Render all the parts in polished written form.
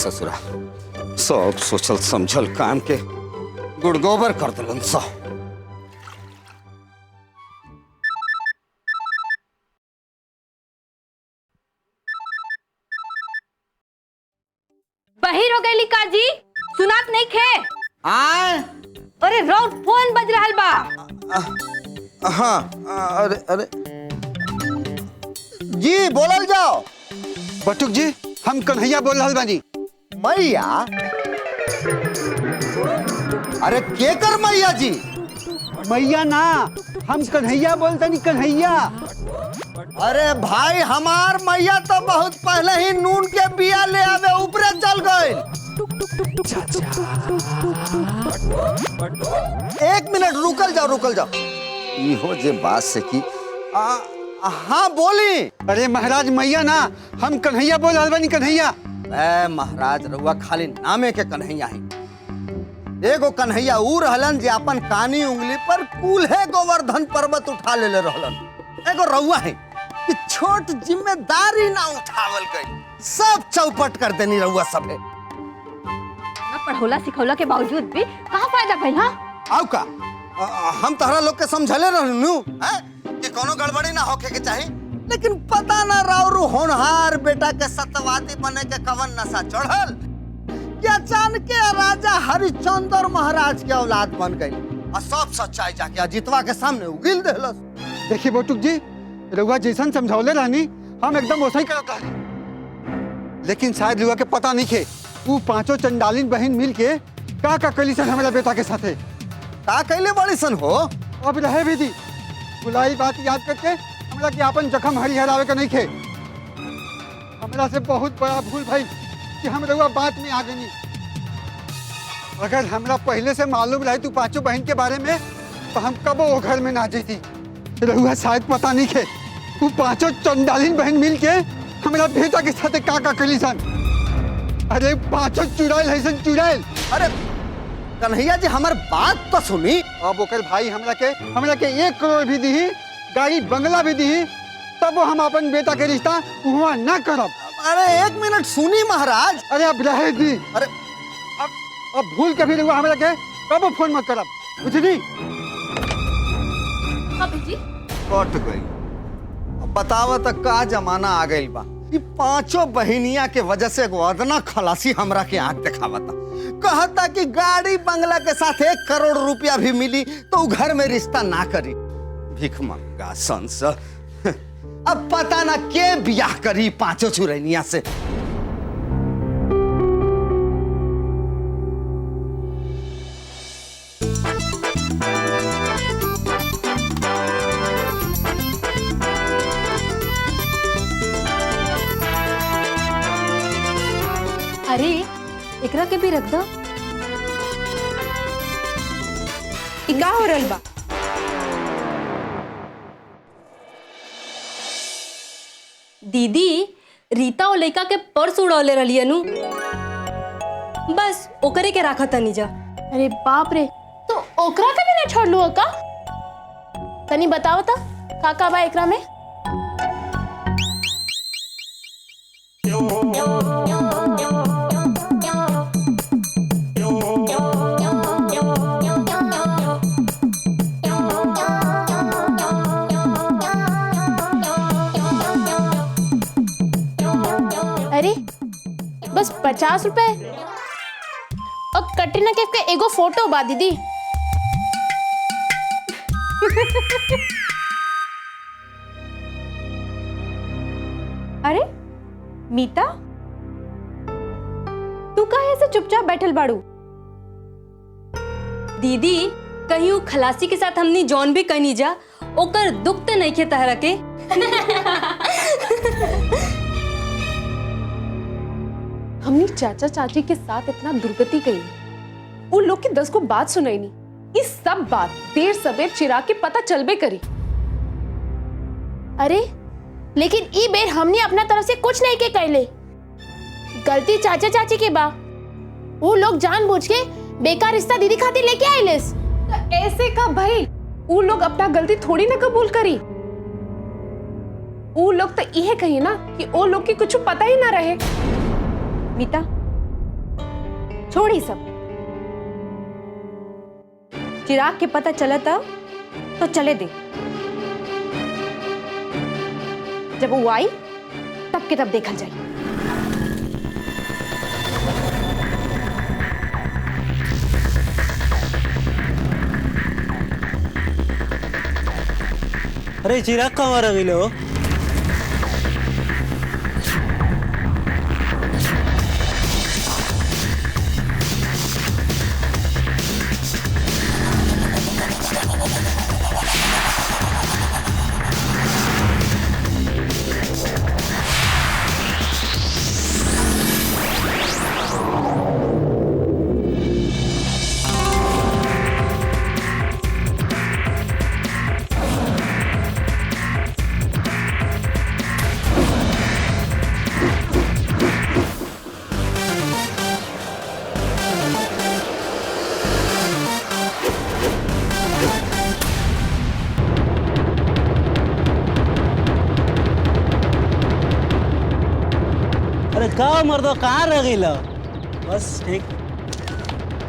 ससुरा सब सोचल समझल काम के गुड़गोबर कर दिलन सा। बहिर हो गई काजी, सुनात नहीं खे? आए अरे राउट फोन बज रहल बा। हाँ अरे जी बोलल जाओ। बटुक जी, हम कन्हैया बोल रहा बानी। मैया? अरे के कर मैया जी? मैया ना, हम कन्हैया बोलतनी, कन्हैया। अरे भाई हमार मैया तो बहुत पहले ही नून के बिया ले आवे ऊपरे चल गए। एक मिनट रुकल जाओ। इहो जे बात से की हाँ बोली। अरे महाराज मैया ना, हम कन्हैया बोल रहा बानी, कन्हैया। ए महाराज रउआ खाली नामे के कन्हैया है। एगो कन्हैया ऊ रहलन जे अपन कानी उंगली पर कूल्हे गोवर्धन पर्वत उठा ले रहलन। एगो रउआ है कि छोट जिम्मेदारी ना उठावल गई, सब चौपट कर देनी रउआ सबे। पढ़ौला सिखौला के बावजूद भी कहाँ फायदा भइल? आउ का हम तहरा लोग के समझले रहनु कि कोनो गड़बड़ी ना होके के चाही, लेकिन पता ना राउरू होनहार बेटा के सत्यवादी बने के कवन नशा चढ़ल कि अचानक राजा हरिश्चंद्र महाराज के औलाद बन गई और सब सच्चाई जाके अजितवा के सामने उगिल देहलस। देखिए बटुक जी, रउआ जैसन समझौले रहनी हम एकदम वैसा ही करत रहनी, लेकिन शायद रउआ के पता नहीं खे वो पांचों चंडालिन बहन मिल के का कली सन हमारा बेटा के साथे। का कैले बड़ी सन हो? अब रहे भी दी बुलाई बात याद करके हमरा के अपन जख्म हरिहरावे के नहीं खे। हमरा से बहुत बड़ा भूल भाई कि हम रउआ बात में आ गई। अगर हमरा पहले से मालूम रहे तू पांचों बहन के बारे में तो हम कबो वो घर में ना जीती। रउआ शायद पता नहीं खे वो पांचों चंडालिन बहन मिल के हमारा बेटा के साथ का कली सन। अरे पांचों चुड़ैल है सन, चुड़ैल। अरे कन्हैया जी हमार बात तो सुनी। अब ओकर भाई हमरा के 1 करोड़ भी दी, गाड़ी बंगला भी दी, तब वो हम अपन बेटा के रिश्ता हुआ ना करब। अरे 1 मिनट सुनी महाराज। अरे अब रहे दी। अरे अब भूल के भी रहुआ हमरा के कब फोन मत करब, बुझली? जी कट गई। अब बतावा तक का जमाना आ गई बा। ये पांचों बहनिया के वजह से वदना खलासी हमरा के आंख दिखावता, कहता कि गाड़ी बंगला के साथ 1 करोड़ रुपया भी मिली तो घर में रिश्ता ना करी। भिख मंगा संस। अब पता ना के ब्याह करी पांचों चुरैनिया से। अरे एकरा के भी रख दो। का हो रहल बा? दीदी रीता और लड़का के पर्स उड़ौले रही नु, बस ओकरे के रखा तनी जा। अरे बाप रे, तो ओकरा के भी ना छोड़ लू का? तनी बताओ ता का बा एकरा में? अरे बस 50 रुपए और कटरीना कैफ का एगो फोटो बा दीदी। अरे मीता, तू काहे से चुपचाप बैठल बाड़ू? दीदी कहीं खलासी के साथ हमनी जौन भी कहनी जा ओकर दुख तो नहीं खे तहरा के। हमने चाचा चाची के साथ इतना दुर्गति कही, उन लोग की 10 को बात सुनाई नहीं। इस सब बात देर सबेर चिराग के पता चलबे करी। अरे लेकिन ई बेर हमने अपना तरफ से कुछ नहीं के कहले। गलती चाचा चाची के बा। वो लोग जानबूझ के बेकार रिश्ता दीदी खातिर लेके आइलेस। तो ऐसे का भाई, वो लोग अपना गलती थोड़ी ना कबूल करी। वो लोग तो यह कही ना कि वो लोग की कुछ पता ही ना रहे। मीता, छोड़ ही सब। चिराग के पता चला तब तो चले दे, जब वो आई तब के तब देखा जाए। अरे चिराग कहाँ रह गई हो? अरे कहाँ मर्दो कहाँ रह गई लो? बस ठीक।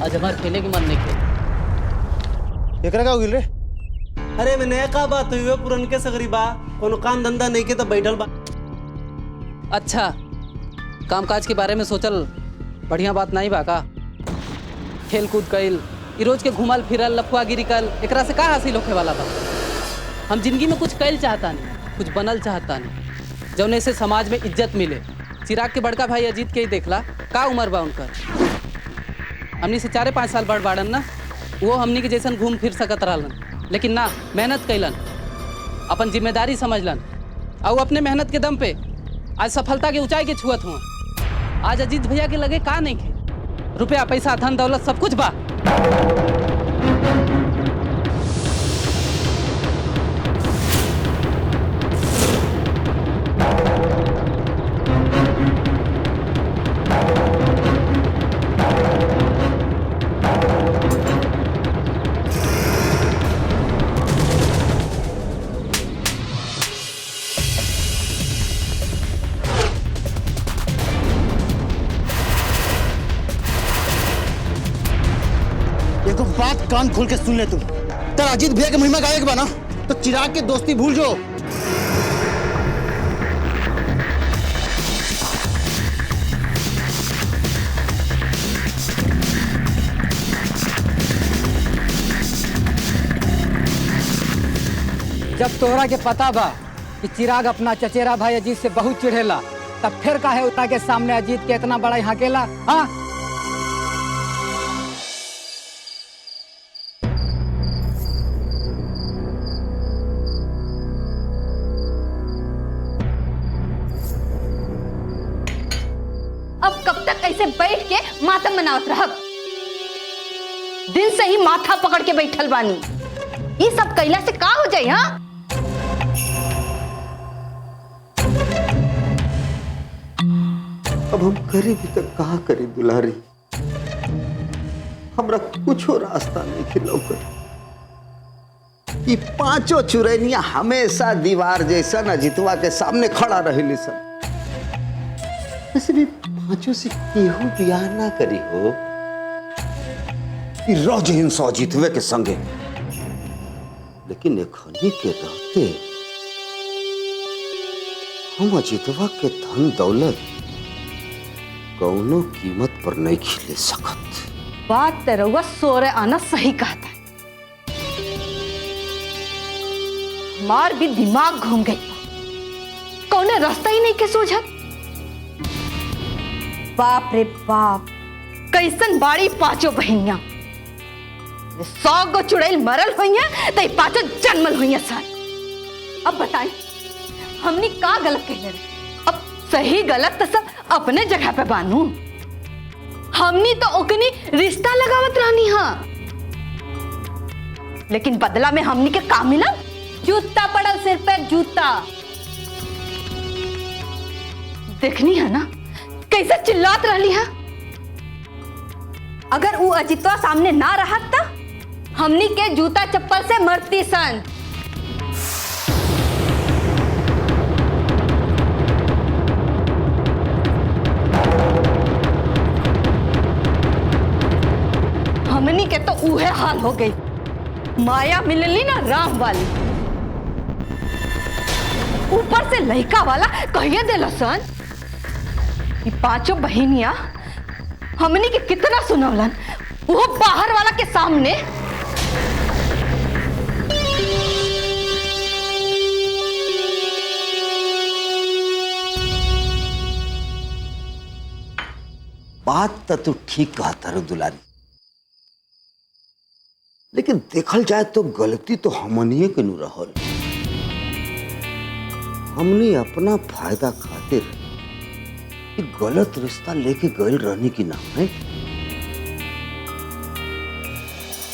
आज हमारे खेले की मन नहीं खेल। एकरा का होगिल रे? अरे मैं नया का बात हुई पुरन के सगरी बा कोनो काम धंधा नहीं के तो बैठल बा। अच्छा, कामकाज के बारे में सोचल बढ़िया बात नहीं बा का? खेल कूद कइल, ई रोज के घुमल फिरल लफुआगिरी कल, एकरा से का हासिल होखे वाला बा? हम जिंदगी में कुछ कइल चाहता नहीं, कुछ बनल चाहता नहीं, जौने से समाज में इज्जत मिले। चिराग के बड़का भाई अजीत के ही देखला, का उम्र बा उनकर? हमनी से 4-5 साल बड़ बाड़न ना, वो हमनी के जैसन घूम फिर सकत रहलन, लेकिन ना, मेहनत कैलन, अपन जिम्मेदारी समझलन, और अपने मेहनत के दम पे आज सफलता के ऊंचाई के छुअत हुआ। आज अजीत भैया के लगे का नहीं खे, रुपया पैसा धन दौलत सब कुछ बा। देखो बात कान खोल के सुन ले तुम। तेरा अजीत भैया के महिमा गावे के बना तो चिराग की दोस्ती भूल जो। जब तोहरा के पता बा कि चिराग अपना चचेरा भाई अजीत से बहुत चिढ़ेला, तब फिर काहे उतना के सामने अजीत के इतना बड़ा यहाँ केला? हाँ, अब कब तक ऐसे बैठ के मातम मनावत रहब? दिन से ही माथा पकड़ के बैठल बानी, ये सब कैला से का हो जाए? हाँ, अब हम करे भी तक कहा करी दुलारी, हमरा कुछ रास्ता नहीं खिलौकर। ये पांचों चुरैनिया हमेशा दीवार जैसा अजितवा के सामने खड़ा रही सन। वैसे भी पांचों से केहू बियाह ना करी हो, रोज हिंसा अजितवे के संगे, लेकिन एखनी के रहते हम अजितवा के धन दौलत कौनो कीमत पर नहीं खिले सकत। बात तो रउआ सोरे आना सही कहता है, हमार भी दिमाग घूम गई, कौने रास्ता ही नहीं के सूझत। बाप रे बाप, कैसन बाड़ी पांचों बहनिया, 100 गो चुड़ैल मरल हुई है तो पांचों जन्मल हुई है सन। अब बताएं हमने का गलत कह रहे? अब सही गलत तो सब अपने जगह पे बानू, हमनी तो ओकनी रिश्ता लगावत रहनी। हाँ, लेकिन बदला में हमनी के का मिला? जूता पड़ल सिर पे जूता। देखनी है ना कैसे चिल्लात रही है। अगर वो अजितवा सामने ना रहत त हमनी के जूता चप्पल से मरती सन। हाल हो गई। माया मिलली ना राम वाली, ऊपर से लड़का वाला कहिए दे सन। ये पांचों बहनिया हमनी के कितना सुनवलन, वो बाहर वाला के सामने। बात तो तू ठीक कहता रे दुलारी, लेकिन देखल जाए तो गलती तो हमनिए के नु रहल। हमने अपना फायदा खातिर ये गलत रिश्ता लेके गए रहने की ना है।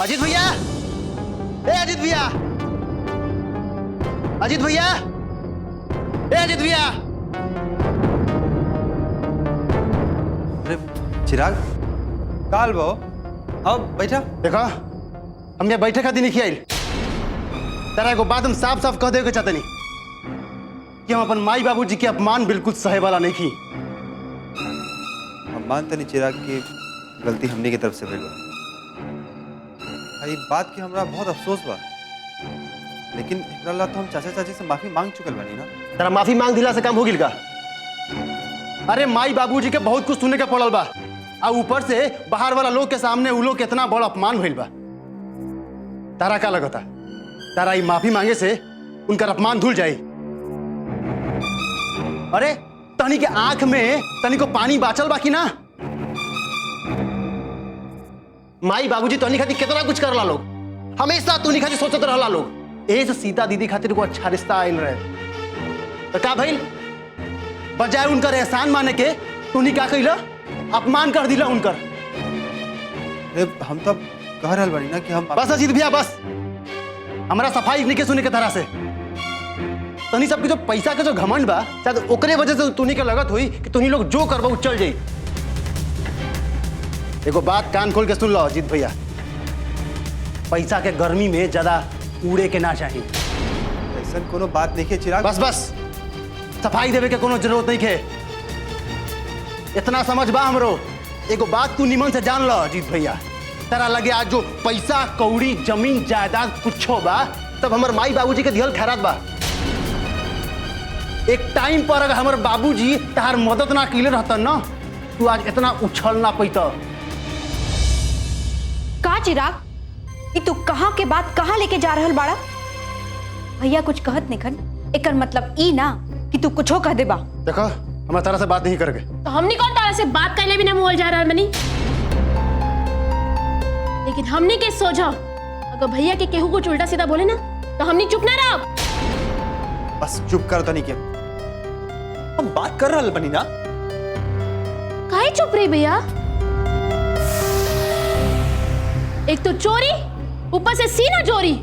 अजीत भैया, ए अजीत भैया, अजीत भैया, ए अजीत भैया। अरे चिराग, काल बो अब बैठा। देखा, हम यहाँ बैठे खातिर नहीं खियाइल। तेरा एगो बात हम साफ साफ कह दे के चाहते नहीं कि हम अपन माई बाबूजी के अपमान बिल्कुल सहे वाला नहीं की। हम मानते नहीं चिराग की गलती हमने की तरफ से भइल बा। ये बात की हमरा बहुत अफसोस बा, लेकिन एकरा ला तो हम चाचा चाची से माफी मांग चुकल बानी ना। तेरा माफी मांग दिला से काम हो गिल का? अरे माई बाबूजी के बहुत कुछ सुनने के पड़ल बा, और ऊपर से बाहर वाला लोग के सामने उ लोग कितना बड़ा अपमान भइल बा। तारा का लगता तारा ये माफी मांगे से उनका अपमान धुल जाए? अरे तनी के आंख में तनी को पानी बाचल बा कि ना? माई बाबूजी तनी खातिर कितना कुछ करला लोग, हमेशा तनी खातिर सोचत रहला लोग। ए से सीता दीदी खातिर को अच्छा रिश्ता आइल रहे तो का भइल? बजाय उनकर एहसान माने के तूनी का कइला? अपमान कर दिला उनकर। अरे हम तो कह रहल बानी ना कि हम बस अजीत भैया बस, हमारा सफाई नहीं के सुने के तरह से। तनी सबके जो पैसा के जो घमंड बा, शायद ओकरे वजह से तूनी के लगत हुई कि तूनी लोग जो करबो चल जाई। एगो बात कान खोल के सुन लो अजीत भैया, पैसा के गर्मी में ज्यादा उड़े के ना चाहिए। ऐसा कोनो बात नहीं है चिराग। बस बस, सफाई देवे के कोनो जरूरत नहीं है। इतना समझ बा हमरो। एगो बात तू निमन से जान लो अजीत भैया, तेरा लगे आज जो पैसा कौड़ी जमीन जायदाद कुछो बा, तब हमर माई बाबूजी के दिहल खैरात बा। एक टाइम पर अगर हमर बाबूजी तार मदद ना किले रहता ना, तू आज इतना उछल ना पैता। का चिराग, ये तू कहाँ के बात कहाँ लेके जा रहल बाड़ा? भैया कुछ कहत निखन, एकर मतलब ई ना कि तू कुछो कह दे बा। देखो हमारा तरह से बात नहीं करेंगे। तो हमने कौन तरह से बात करने भी ना मोल जा रहा मनी, लेकिन हमने के सोचा अगर भैया के केहू कुछ उल्टा सीधा बोले ना तो हमने चुप ना रहा। बस चुप कर तो नहीं क्या, हम बात कर रहल बनी ना। काहे चुप रही भैया? एक तो चोरी, ऊपर से सीना चोरी।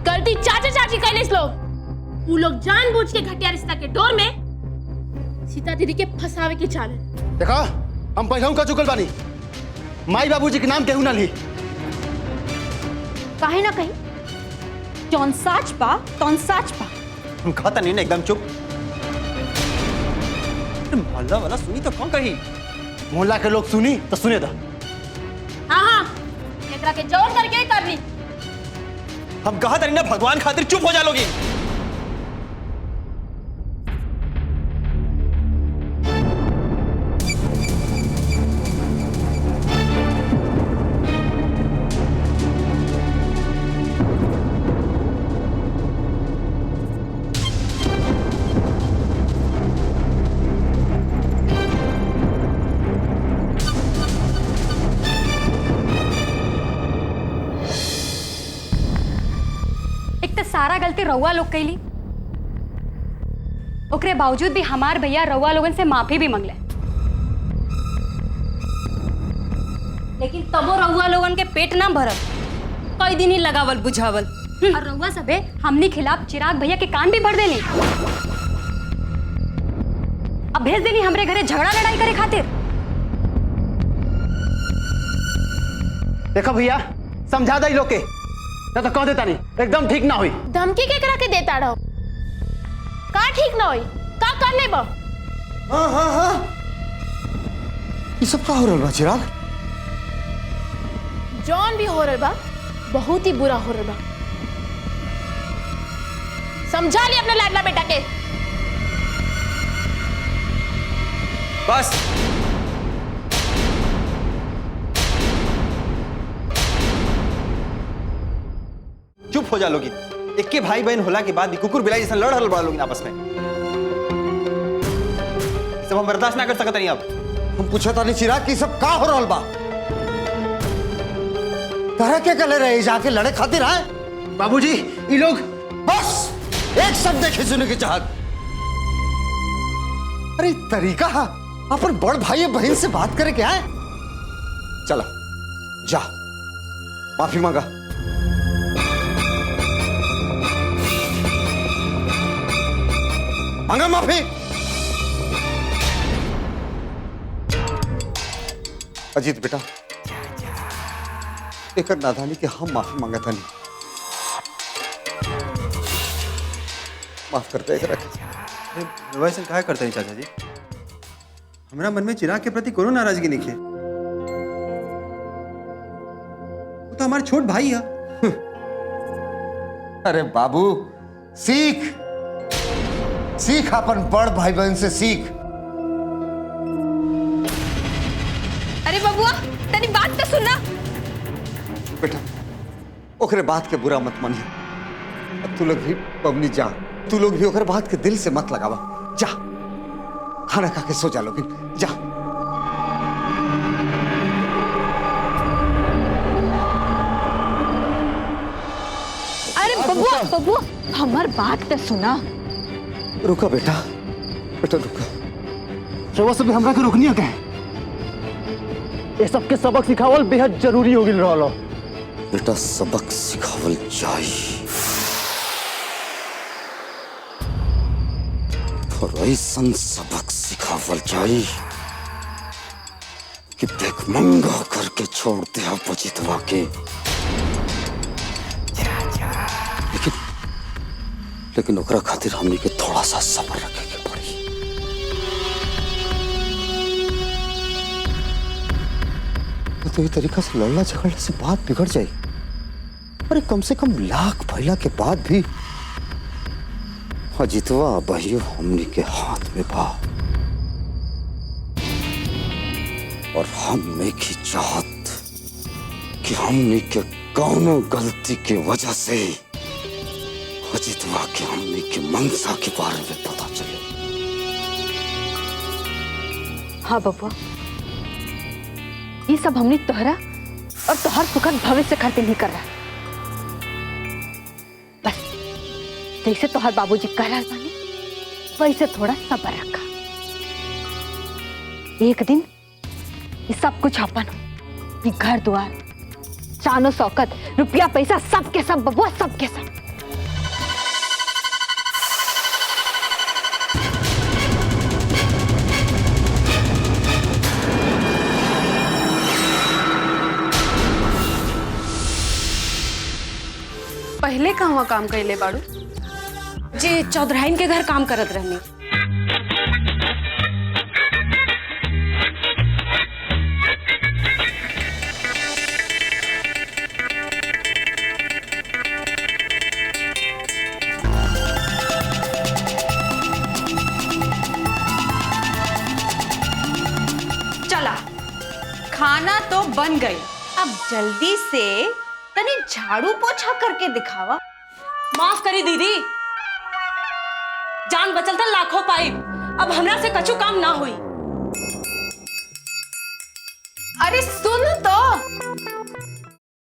गलती चाचा चाची कैले लोग, वो लोग जानबूझ के घटिया रिश्ता के डोर में सीता दीदी के फंसावे की चाल है। देखा हम पहले का चुकल बानी, माई बाबूजी के नाम केहू ना ली। काहे ना कहीं, जौन साच बा तौन साच बा। हम कहता नहीं ना एकदम चुप। मोहल्ला वाला सुनी तो कौन कही? मोहल्ला के लोग सुनी तो सुने था। हाँ हाँ, एकरा के जोर करके ही कर रही। हम कहा था ना भगवान खातिर चुप हो जा लोगी। सारा गलती रउआ लोग कैली, ओकरे बावजूद भी हमार भैया रउआ लोगन से माफी भी मांगले, लेकिन तबो रउआ लोगन के पेट ना भरल, कई दिन ही लगावल बुझावल। और रउआ सबे हमनी खिलाफ चिराग भैया के कान भी भर देनी। अब भेज देनी हमरे घरे झगड़ा लड़ाई करे खातिर। देखो भैया समझा दे लोग के, ना तो कह देता नहीं, एकदम ठीक ना हुई। धमकी के करा के देता रहो, का ठीक ना हुई, का कर ले बा? हाँ हाँ हाँ, ये सब का हो रहा है चिराग? जौन भी हो रहा बा बहुत ही बुरा हो रहा बा। समझा लिया अपने लाडला बेटा के। बस चुप हो जा लोगी। एक के भाई बहन होला के बाद भी कुकुर बिलाई जैसा लड़ हल बड़ा लोग आपस में। सब हम बर्दाश्त ना कर सकते नहीं अब। हम पूछा था नहीं चिराग कि सब का हो रहा बा? तारा क्या कर रहे जाके लड़े खातिर आए? बाबूजी ये लोग बस एक शब्द देखे सुने की चाहत। अरे तरीका अपन बड़ भाई बहन से बात करे क्या है? चला जा माफी मांगा। मांगा माफी। अजीत बेटा एक नादानी के हम माफी मांगा था नहीं। माफ करते एक रखे। वैसे क्या करते हैं चाचा जी? हमारा मन में चिराग के प्रति कोनो नाराजगी नहीं है। वो तो हमारा छोट भाई है। अरे बाबू सीख सीख अपन बड़ भाई बहन से सीख। अरे बबुआ तेरी बात तो सुनना। बेटा ओकरे बात के बुरा मत मानिए। अब तू लोग भी पवनी जा, तू लोग भी ओकरे बात के दिल से मत लगावा। जा खाना खा के सो जा लोग। जा अरे बबुआ बबुआ हमार बात तो सुना। रुका बेटा बेटा रुका। रउआ सब हमरा के रोकनी है क्या? ये सबके सबक सिखावल बेहद जरूरी हो गिल रहलो। बेटा सबक सिखावल जाई और ऐसन सबक सिखावल जाई कि बेगमंगा करके छोड़ दे अपचितवा के। लेकिन ओकरा खातिर हमनी के थोड़ा सा सब्र रखे के पड़ी। तो ये तरीका से लड़ना झगड़ने से बात बिगड़ जाए। अरे कम से कम लाख भैला के बाद भी अजितवा बहियो हमनी के हाथ में बा और हमने की चाहत कि हमनी के कौनो गलती की वजह से अजितवा के हमनी के मंशा के बारे में पता चले। हाँ बबुआ ये सब हमने तोहरा और तोहर सुखद भविष्य खातिर नहीं कर रहा। बस जैसे तोहर बाबूजी कह रहा बानी वैसे थोड़ा सब्र रखा। एक दिन ये सब कुछ अपन हो। ये घर द्वार शानो शौकत रुपया पैसा सबके सब बबुआ सबके सब। पहले कहवा काम कैले बाड़ू? जी चौधराइन के घर काम करत रहनी। चला खाना तो बन गई, अब जल्दी से तनी झाड़ू पोछा करके दिखावा। माफ करी दीदी, जान बचल था लाखों पाई, अब हमरा से कछु काम ना हुई। अरे सुन तो